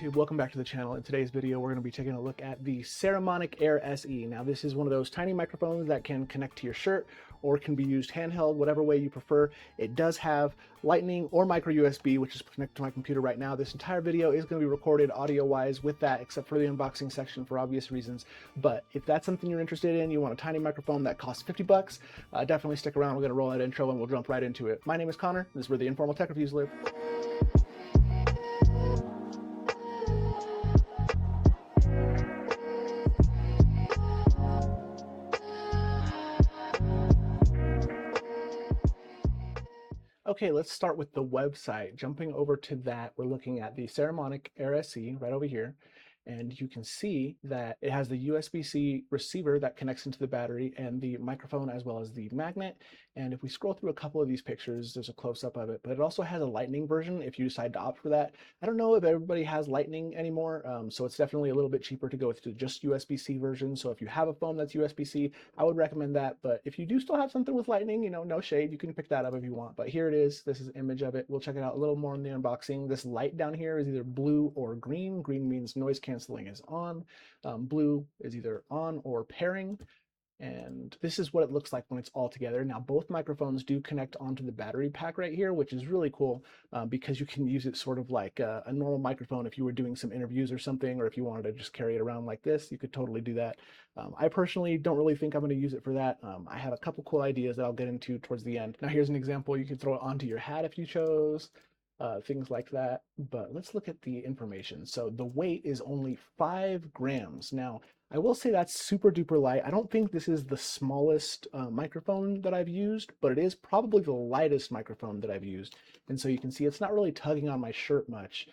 YouTube, welcome back to the channel. In today's video, we're going to be taking a look at the Saramonic Air SE. Now, this is one of those tiny microphones that can connect to your shirt or can be used handheld, whatever way you prefer. It does have lightning or micro USB, which is connected to my computer right now. This entire video is going to be recorded audio-wise with that, except for the unboxing section for obvious reasons. But if that's something you're interested in, you want a tiny microphone that costs 50 bucks, definitely stick around. We're going to roll that intro and we'll jump right into it. My name is Connor. This is where the Informal Tech reviews live. Okay, let's start with the website. Jumping over to that, we're looking at the Saramonic Air SE right over here. And you can see that it has the USB-C receiver that connects into the battery and the microphone as well as the magnet. And if we scroll through a couple of these pictures, there's a close-up of it, but it also has a lightning version if you decide to opt for that. I don't know if everybody has lightning anymore, so it's definitely a little bit cheaper to go with the just USB-C version. So if you have a phone that's USB-C, I would recommend that. But if you do still have something with lightning, you know, no shade, you can pick that up if you want. But here it is. This is an image of it. We'll check it out a little more in the unboxing. This light down here is either blue or green. Green means noise canceling is on. Blue is either on or pairing. And this is what it looks like when it's all together. Now, both microphones do connect onto the battery pack right here, which is really cool because you can use it sort of like a normal microphone if you were doing some interviews or something, or if you wanted to just carry it around like this, you could totally do that. I personally don't really think I'm going to use it for that. I have a couple cool ideas that I'll get into towards the end. Now, here's an example. You can throw it onto your hat if you chose. Things like that. But let's look at the information. So the weight is only 5 grams. Now, I will say that's super duper light. I don't think this is the smallest microphone that I've used, but it is probably the lightest microphone that I've used. And so you can see it's not really tugging on my shirt much.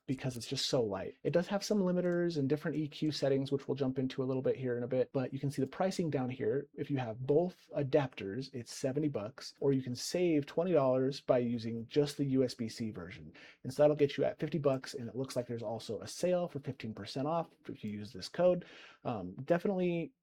Because it's just so light. It does have some limiters and different EQ settings, which we'll jump into a little bit here in a bit, but you can see the pricing down here. If you have both adapters, it's 70 bucks, or you can save $20 by using just the USB-C version. And so that'll get you at 50 bucks, and it looks like there's also a sale for 15% off if you use this code. Definitely,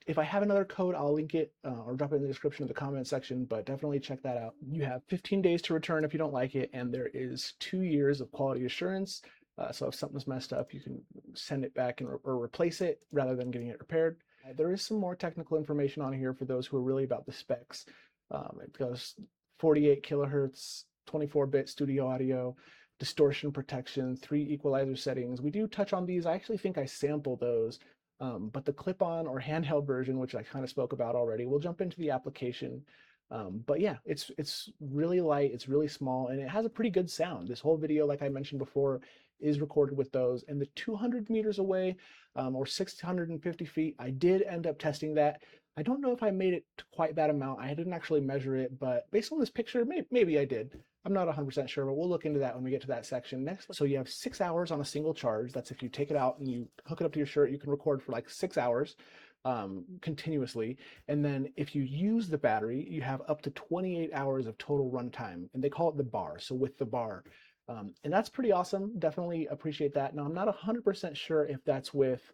if I have another code, I'll link it or drop it in the description of the comment section, but definitely check that out. You have 15 days to return if you don't like it, and there is 2 years of quality assurance. So if something's messed up, you can send it back or replace it rather than getting it repaired. There is some more technical information on here for those who are really about the specs. It goes 48 kilohertz, 24-bit studio audio, distortion protection, 3 equalizer settings. We do touch on these. I actually think I sample those. But the clip-on or handheld version, which I kind of spoke about already, we'll jump into the application. But yeah, it's really light, it's really small, and it has a pretty good sound. This whole video, like I mentioned before, is recorded with those. And the 200 meters away, or 650 feet, I did end up testing that. I don't know if I made it to quite that amount. I didn't actually measure it, but based on this picture, maybe I did. I'm not 100% sure, but we'll look into that when we get to that section next. So you have 6 hours on a single charge. That's if you take it out and you hook it up to your shirt, you can record for like 6 hours continuously. And then if you use the battery, you have up to 28 hours of total runtime, and they call it the bar. So with the bar, and that's pretty awesome. Definitely appreciate that. Now, I'm not 100% sure if that's with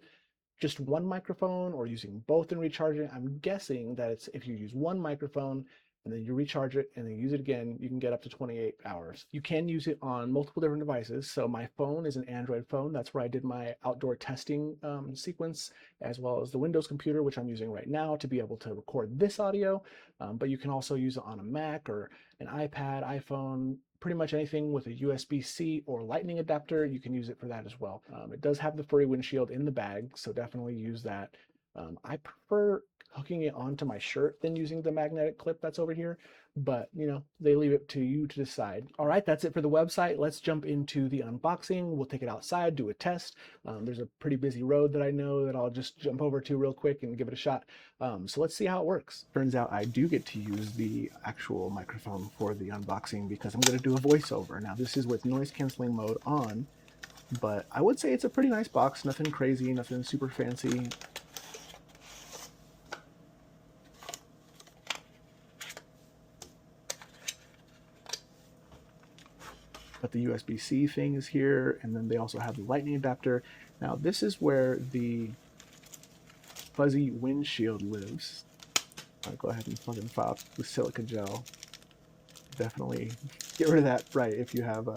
just one microphone or using both and recharging. I'm guessing that it's if you use one microphone and then you recharge it and then use it again, you can get up to 28 hours. You can use it on multiple different devices. So my phone is an Android phone. That's where I did my outdoor testing sequence, as well as the Windows computer, which I'm using right now to be able to record this audio. But you can also use it on a Mac or an iPad, iPhone, pretty much anything with a USB-C or lightning adapter. You can use it for that as well. It does have the furry windshield in the bag, so definitely use that. I prefer hooking it onto my shirt than using the magnetic clip that's over here, but you know, they leave it to you to decide. All right, that's it for the website. Let's jump into the unboxing. We'll take it outside, do a test. There's a pretty busy road that I know that I'll just jump over to real quick and give it a shot. So let's see how it works. Turns out I do get to use the actual microphone for the unboxing because I'm going to do a voiceover. Now, this is with noise canceling mode on, but I would say it's a pretty nice box. Nothing crazy, nothing super fancy. But the USB-C thing is here, and then they also have the lightning adapter. Now, this is where the fuzzy windshield lives. I'll go ahead and plug and file with silica gel. Definitely get rid of that, right, if you have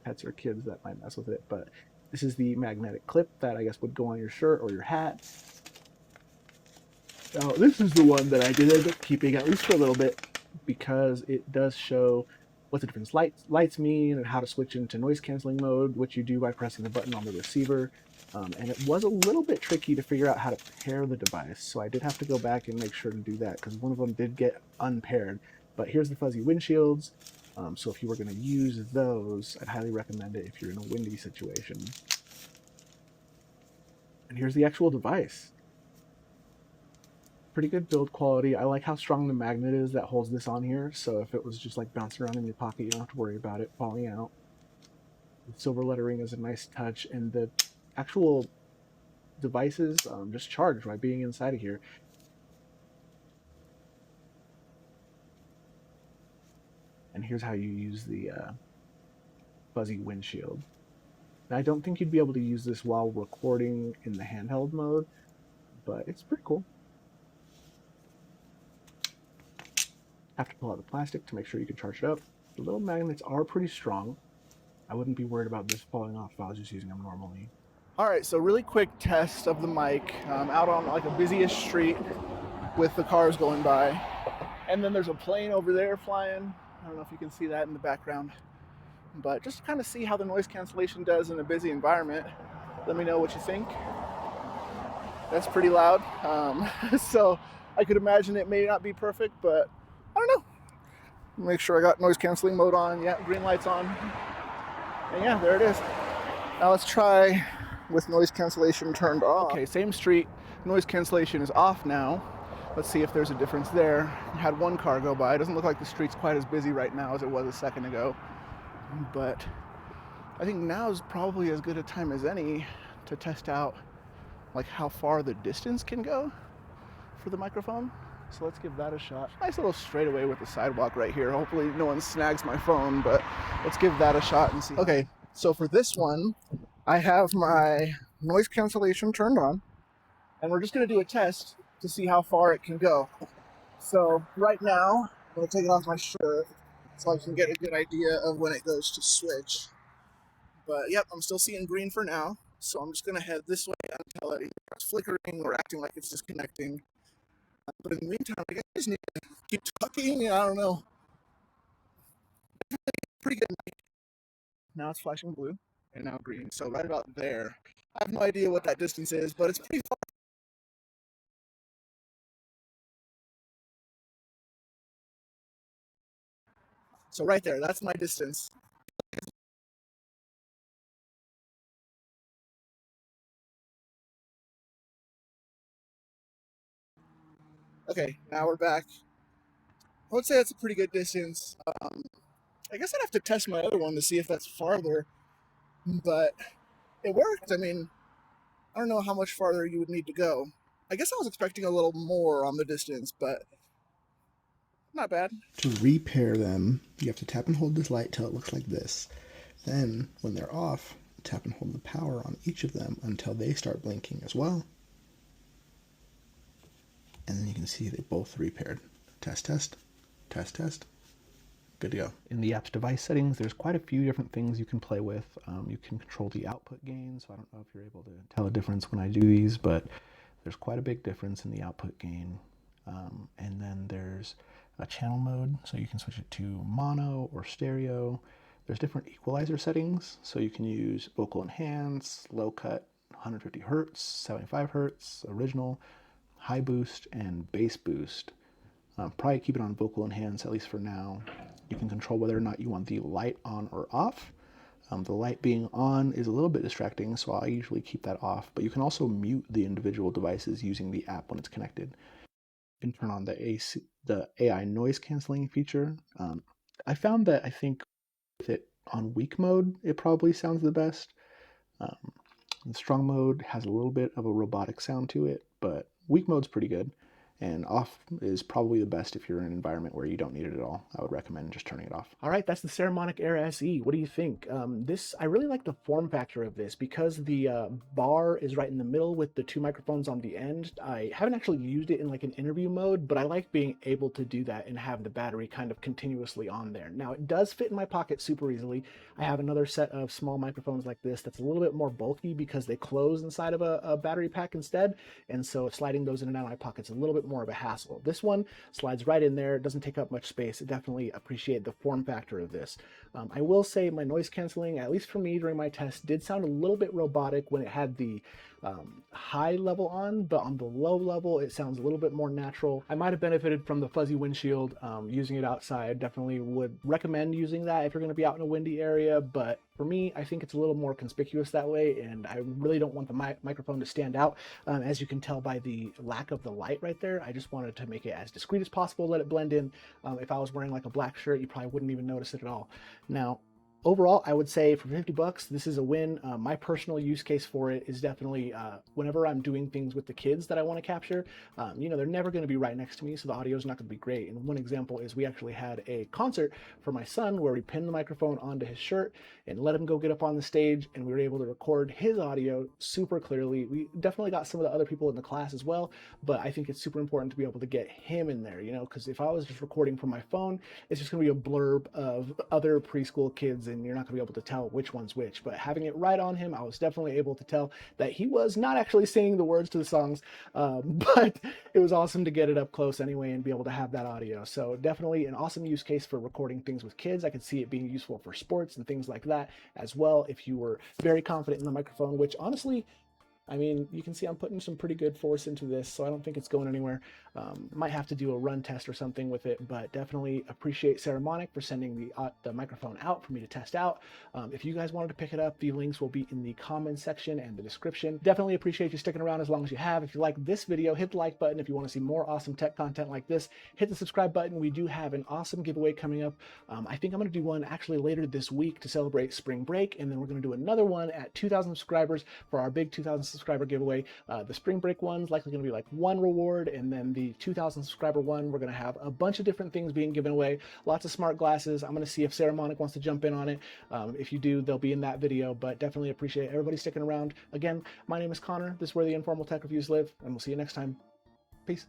pets or kids that might mess with it. But this is the magnetic clip that I guess would go on your shirt or your hat. Now, this is the one that I did end up keeping, at least for a little bit, because it does show what the different lights mean and how to switch into noise canceling mode, which you do by pressing the button on the receiver. And it was a little bit tricky to figure out how to pair the device, so I did have to go back and make sure to do that because one of them did get unpaired. But here's the fuzzy windshields, so if you were going to use those, I'd highly recommend it if you're in a windy situation. And here's the actual device. Pretty good build quality. I like how strong the magnet is that holds this on here, so if it was just like bouncing around in your pocket, you don't have to worry about it falling out. The silver lettering is a nice touch, and the actual devices just charge by being inside of here. And here's how you use the fuzzy windshield. Now, I don't think you'd be able to use this while recording in the handheld mode, but it's pretty cool. Have to pull out the plastic to make sure you can charge it up. The little magnets are pretty strong. I wouldn't be worried about this falling off if I was just using them normally. All right, so really quick test of the mic out on like a busy-ish street with the cars going by. And then there's a plane over there flying. I don't know if you can see that in the background, but just to kind of see how the noise cancellation does in a busy environment. Let me know what you think. That's pretty loud. So I could imagine it may not be perfect, but I don't know. Make sure I got noise canceling mode on. Yeah, green light's on. And yeah, there it is. Now let's try with noise cancellation turned off. Okay, same street. Noise cancellation is off now. Let's see if there's a difference there. I had one car go by. It doesn't look like the street's quite as busy right now as it was a second ago. But I think now is probably as good a time as any to test out like how far the distance can go for the microphone. So let's give that a shot. Nice little straightaway with the sidewalk right here. Hopefully no one snags my phone, but let's give that a shot and see. Okay, so for this one, I have my noise cancellation turned on, and we're just gonna do a test to see how far it can go. So right now, I'm gonna take it off my shirt so I can get a good idea of when it goes to switch. But yep, I'm still seeing green for now. So I'm just gonna head this way until it starts flickering or acting like it's disconnecting. But in the meantime, I guess I just need to keep talking. I don't know. Pretty good. Now it's flashing blue and now green. So right about there. I have no idea what that distance is, but it's pretty far. So right there, that's my distance. Okay, now we're back. I would say that's a pretty good distance. I guess I'd have to test my other one to see if that's farther, but it worked. I mean, I don't know how much farther you would need to go. I guess I was expecting a little more on the distance, but not bad. To repair them, you have to tap and hold this light till it looks like this. Then, when they're off, tap and hold the power on each of them until they start blinking as well. And then you can see they both repaired. Test, test, test, test. Good to go. In the app's device settings, there's quite a few different things you can play with. You can control the output gain, so I don't know if you're able to tell a difference when I do these, but there's quite a big difference in the output gain. And then there's a channel mode, so you can switch it to mono or stereo. There's different equalizer settings, so you can use vocal enhance, low cut, 150 hertz, 75 hertz, original, high boost, and bass boost. Probably keep it on vocal enhance, at least for now. You can control whether or not you want the light on or off. The light being on is a little bit distracting, so I usually keep that off, but you can also mute the individual devices using the app when it's connected. You can turn on the AI noise canceling feature. I found that I think with it on weak mode, it probably sounds the best. The strong mode has a little bit of a robotic sound to it, but weak mode's pretty good. And off is probably the best if you're in an environment where you don't need it at all. I would recommend just turning it off. All right, that's the Saramonic Air SE. What do you think? I really like the form factor of this because the bar is right in the middle with the two microphones on the end. I haven't actually used it in like an interview mode, but I like being able to do that and have the battery kind of continuously on there. Now it does fit in my pocket super easily. I have another set of small microphones like this that's a little bit more bulky because they close inside of a battery pack instead, and so sliding those in and out of my pocket's a little bit more of a hassle. This one slides right in there, it doesn't take up much space. It definitely appreciate the form factor of this. I will say my noise canceling, at least for me during my test, did sound a little bit robotic when it had the high level on, but on the low level it sounds a little bit more natural. I might have benefited from the fuzzy windshield using it outside. Definitely would recommend using that if you're going to be out in a windy area, but for me, I think it's a little more conspicuous that way, and I really don't want the microphone to stand out. As you can tell by the lack of the light right there, I just wanted to make it as discreet as possible, let it blend in. If I was wearing like a black shirt, you probably wouldn't even notice it at all. Now, overall, I would say for 50 bucks, this is a win. My personal use case for it is definitely whenever I'm doing things with the kids that I want to capture, they're never going to be right next to me, so the audio is not going to be great. And one example is we actually had a concert for my son where we pinned the microphone onto his shirt and let him go get up on the stage, and we were able to record his audio super clearly. We definitely got some of the other people in the class as well, but I think it's super important to be able to get him in there, because if I was just recording from my phone, it's just going to be a blurb of other preschool kids, and you're not going to be able to tell which one's which. But having it right on him, I was definitely able to tell that he was not actually singing the words to the songs, but it was awesome to get it up close anyway and be able to have that audio. So definitely an awesome use case for recording things with kids. I could see it being useful for sports and things like that as well if you were very confident in the microphone, which honestly, I mean, you can see I'm putting some pretty good force into this, so I don't think it's going anywhere. Might have to do a run test or something with it, but definitely appreciate Saramonic for sending the microphone out for me to test out. If you guys wanted to pick it up, the links will be in the comments section and the description. Definitely appreciate you sticking around as long as you have. If you like this video, hit the like button. If you want to see more awesome tech content like this, hit the subscribe button. We do have an awesome giveaway coming up. I think I'm going to do one actually later this week to celebrate spring break, and then we're going to do another one at 2,000 subscribers for our big 2,000 subscriber giveaway. The spring break one's likely going to be like one reward, and then the 2,000 subscriber one, we're going to have a bunch of different things being given away. Lots of smart glasses. I'm going to see if Saramonic wants to jump in on it. If you do, they'll be in that video, but definitely appreciate everybody sticking around. Again, my name is Connor. This is where the Informal Tech Reviews live, and we'll see you next time. Peace.